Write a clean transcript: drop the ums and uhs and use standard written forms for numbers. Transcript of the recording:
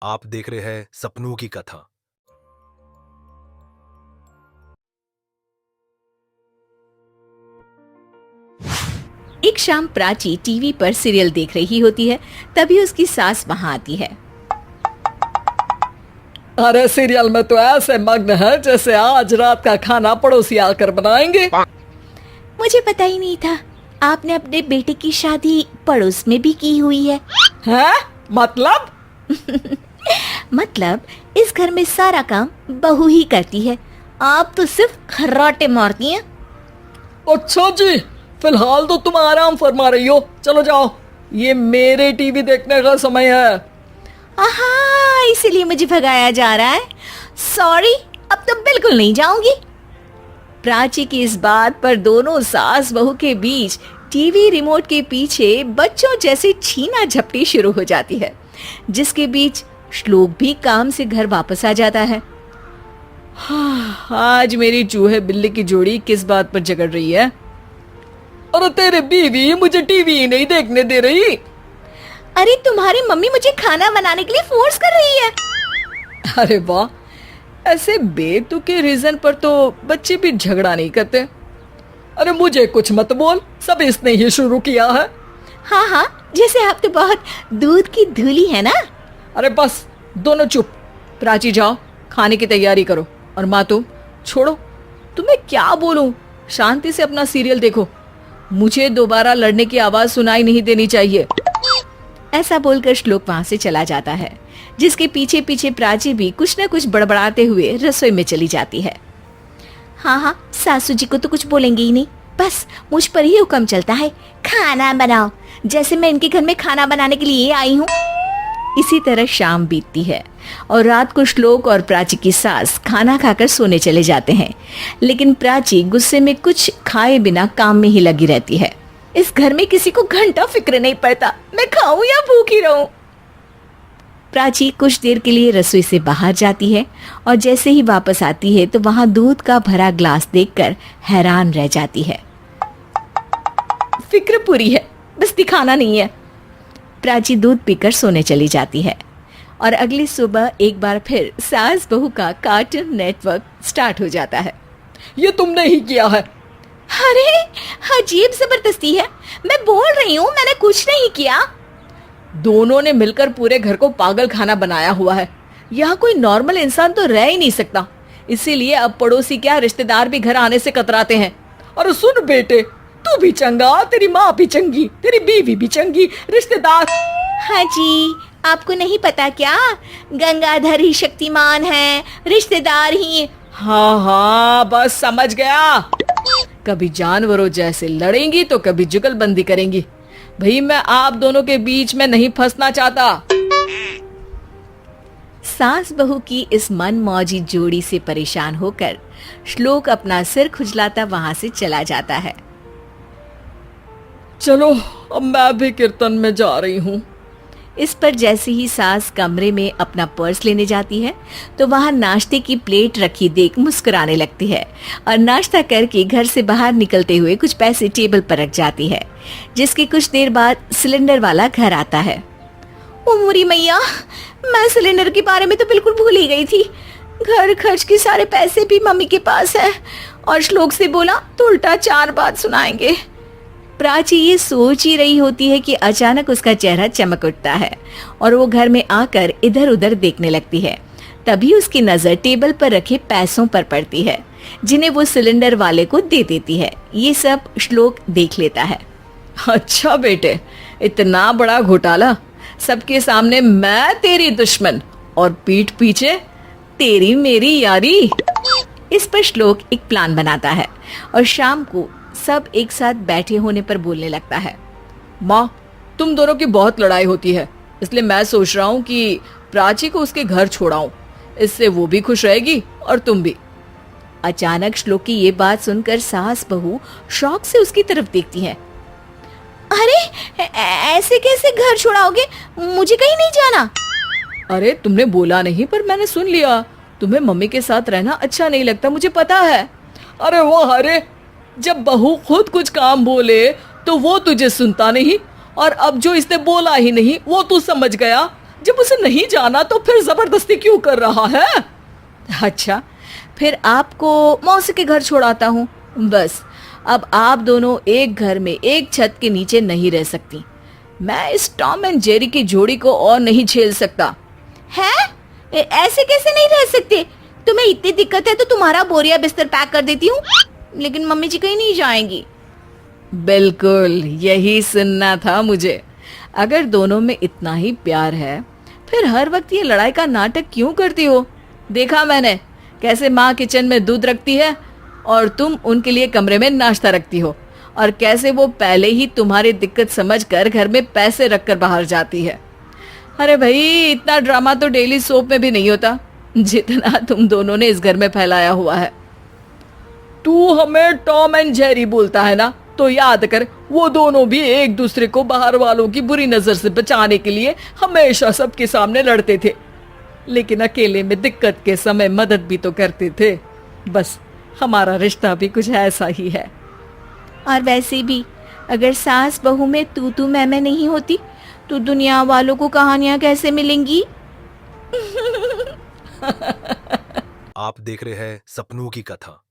आप देख रहे हैं सपनों की कथा। एक शाम प्राची टीवी पर सीरियल देख रही होती है। तभी उसकी सास वहां आती है। अरे सीरियल में तो ऐसे मग्न है जैसे आज रात का खाना पड़ोसी आकर बनाएंगे। मुझे पता ही नहीं था आपने अपने बेटे की शादी पड़ोस में भी की हुई है। हैं? मतलब? मतलब इस घर में सारा काम बहू ही करती है, आप तो सिर्फ खर्राटे मारती हैं। अच्छा जी, फिलहाल तो तुम आराम फरमा रही हो। चलो जाओ, ये मेरे टीवी देखने का समय है। आहा, इसीलिए मुझे भगाया जा रहा है। सॉरी, अब तो बिल्कुल नहीं जाऊंगी। प्राची की इस बात पर दोनों सास बहू के बीच टीवी रिमोट के पीछे बच्चों जैसे छीना झपटी शुरू हो जाती है, जिसके बीच श्लोक भी काम से घर वापस आ जाता है। आज मेरी चूहे बिल्ली की जोड़ी किस बात पर झगड़ रही है? अरे तेरे बीवी मुझे टीवी नहीं देखने दे रही। अरे तुम्हारी मम्मी मुझे खाना बनाने के लिए फोर्स कर रही है। अरे वाह, ऐसे बेतुके रीजन पर तो बच्चे भी झगड़ा नहीं करते। अरे मुझे कुछ मत बोल, सब इसने ही शुरू किया है। हाँ हाँ, जैसे आप तो बहुत दूध की धूली है ना। अरे बस, दोनों चुप। प्राची जाओ, खाने की तैयारी करो। और माँ तुम छोड़ो, तुम्हें क्या बोलूं, शांति से अपना सीरियल देखो। मुझे दोबारा लड़ने की आवाज सुनाई नहीं देनी चाहिए। ऐसा बोलकर श्लोक वहां से चला जाता है, जिसके पीछे पीछे प्राची भी कुछ न कुछ बड़बड़ाते हुए रसोई में चली जाती है। हाँ हाँ, सासू जी को तो कुछ बोलेंगे ही नहीं, बस मुझ पर ही हुक्म चलता है, खाना बनाओ, जैसे मैं इनके घर में खाना बनाने के लिए आई हूँ। इसी तरह शाम बीतती है और रात को श्लोक और प्राची की सास खाना खाकर सोने चले जाते हैं, लेकिन प्राची गुस्से में कुछ खाए बिना काम में ही लगी रहती है। इस घर में किसी को घंटा फिक्र नहीं पड़ता, मैं खाऊं या भूखी रहूं। प्राची कुछ देर के लिए रसोई से बाहर जाती है और जैसे ही वापस आती है तो वहां दूध का भरा ग्लास देखकर हैरान रह जाती है। फिक्र पूरी है, बस दिखाना नहीं है। प्राची दूध पीकर सोने चली जाती है और अगली सुबह एक बार फिर सास बहू का कार्टून नेटवर्क स्टार्ट हो जाता है। ये तुमने ही किया है। अरे अजीब जबरदस्ती है, मैं बोल रही हूँ मैंने कुछ नहीं किया। दोनों ने मिलकर पूरे घर को पागल खाना बनाया हुआ है। यहाँ कोई नॉर्मल इंसान तो रह ही नहीं सकता, इसीलिए अब पड़ोसी क्या रिश्तेदार भी घर आने से कतराते हैं। और सुन बेटे, तू भी चंगा, तेरी माँ भी चंगी, तेरी बीवी भी चंगी, रिश्तेदार। हाँ जी, आपको नहीं पता क्या, गंगाधर ही शक्तिमान है, रिश्तेदार ही। हाँ हाँ, बस समझ गया। कभी जानवरों जैसे लड़ेंगी तो कभी जुगलबंदी करेंगी। भाई मैं आप दोनों के बीच में नहीं फंसना चाहता। सास बहू की इस मनमौजी जोड़ी से परेशान होकर श्लोक अपना सिर खुजलाता वहां से चला जाता है। चलो अब मैं भी कीर्तन में जा रही हूँ। इस पर जैसे ही सास कमरे में अपना पर्स लेने जाती है तो वहां नाश्ते की प्लेट रखी देख मुस्कुराने लगती है और नाश्ता करके घर से बाहर निकलते हुए कुछ पैसे टेबल पर रख जाती है, जिसके कुछ देर बाद सिलेंडर वाला घर आता है। ओ मोरी मैया, मैं सिलेंडर के बारे में तो बिल्कुल भूल ही गई थी। घर खर्च के सारे पैसे भी मम्मी के पास है और श्लोक से बोला तो उल्टा 4 बात सुनाएंगे। प्राची ये सोच ही रही होती है कि अचानक उसका चेहरा चमक उठता है और वो घर में आकर इधर उधर देखने लगती है। तभी उसकी नजर टेबल पर रखे पैसों पर पड़ती है, जिन्हें वो सिलेंडर वाले को दे देती है। ये सब श्लोक देख लेता है। अच्छा बेटे, इतना बड़ा घोटाला, सबके सामने मैं तेरी दुश्मन और पीठ पीछे तेरी मेरी यारी। इस पर श्लोक एक प्लान बनाता है और शाम को सब एक साथ बैठे होने पर बोलने लगता है। माँ, तुम दोनों की बहुत लड़ाई होती है, इसलिए मैं सोच रहा हूँ कि प्राची को उसके घर छोड़ाऊं। इससे वो भी खुश रहेगी और तुम भी। अचानक श्लोक की ये बात सुनकर सास बहू शौक से उसकी तरफ देखती हैं। अरे ऐसे कैसे घर छोड़ाओगे, मुझे कहीं नहीं जाना। अरे तुमने बोला नहीं पर मैंने सुन लिया, तुम्हें मम्मी के साथ रहना अच्छा नहीं लगता, मुझे पता है। अरे वो अरे, जब बहू खुद कुछ काम बोले तो वो तुझे सुनता नहीं, और अब जो इसने बोला ही नहीं वो तू समझ गया। जब उसे नहीं जाना तो फिर जबरदस्ती क्यों कर रहा है? अच्छा, फिर आपको मौसी के घर छोड़ाता हूँ। बस अब आप दोनों एक घर में एक छत के नीचे नहीं रह सकती। मैं इस टॉम एंड जेरी की जोड़ी को और नहीं झेल सकता। है? ऐसे कैसे नहीं रह सकते? तुम्हें इतनी दिक्कत है तो तुम्हारा बोरिया बिस्तर पैक कर देती हूँ, लेकिन मम्मी जी कहीं नहीं जाएंगी। बिल्कुल यही सुनना था मुझे। अगर दोनों में इतना ही प्यार है फिर हर वक्त ये लड़ाई का नाटक क्यों करती हो? देखा मैंने कैसे माँ किचन में दूध रखती है और तुम उनके लिए कमरे में नाश्ता रखती हो, और कैसे वो पहले ही तुम्हारी दिक्कत समझकर घर में पैसे रखकर बाहर जाती है। अरे भाई, इतना ड्रामा तो डेली सोप में भी नहीं होता जितना तुम दोनों ने इस घर में फैलाया हुआ है। तू हमें टॉम एंड जेरी बोलता है ना, तो याद कर वो दोनों भी एक दूसरे को बाहर वालों की बुरी नजर से बचाने के लिए हमेशा सबके सामने लड़ते थे, लेकिन अकेले में दिक्कत के समय मदद भी तो करते थे। बस हमारा रिश्ता भी कुछ ऐसा ही है। और वैसे भी अगर सास बहू में तू मैं नहीं होती तो दुनिया वालों को कहानियां कैसे मिलेंगी? आप देख रहे हैं सपनों की कथा।